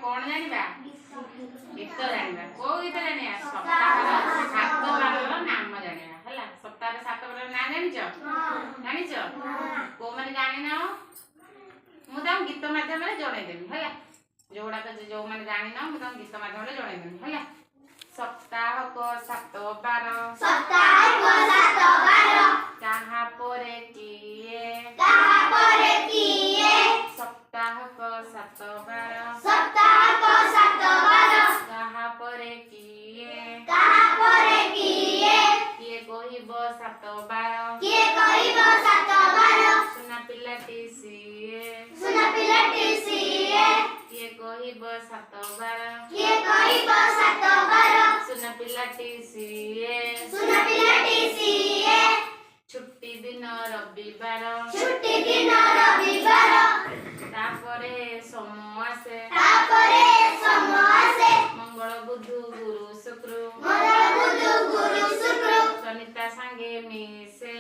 कौन जानिबा गीत जानिबा को गीत जानिबा सप्ताहर सात बारर नाम जानिबा हला सप्ताहर सात बारर नाम जानिचो जानिचो को माने जानि ना मु तम गीत माध्यम रे जणै देबी हला जोडा जो माने जानि ना मु तम गीत माध्यम रे जणै देबी हला सप्ताह को सात बार कहा परे किए सप्ताह को सात बार कहा परे किए किए कहिब सात बार सुना पिलाटी सिए किए कहिब सात बार सुना पिलाटी सिए छुट्टी दिन रविवार तापरे सोम आसे मंगल बुध गुरु शुक्र सनिता सांगे मिसे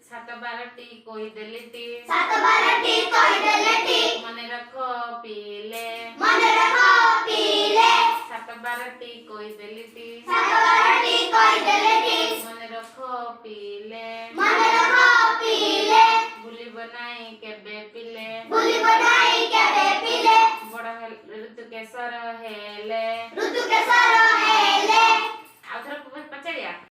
सात बारटी कोई देलिटी मने रख पीले सात बारटी कोई देलिटी मने रख पीले भूली बनाई केबे पिले बड़ ऋतु केसर है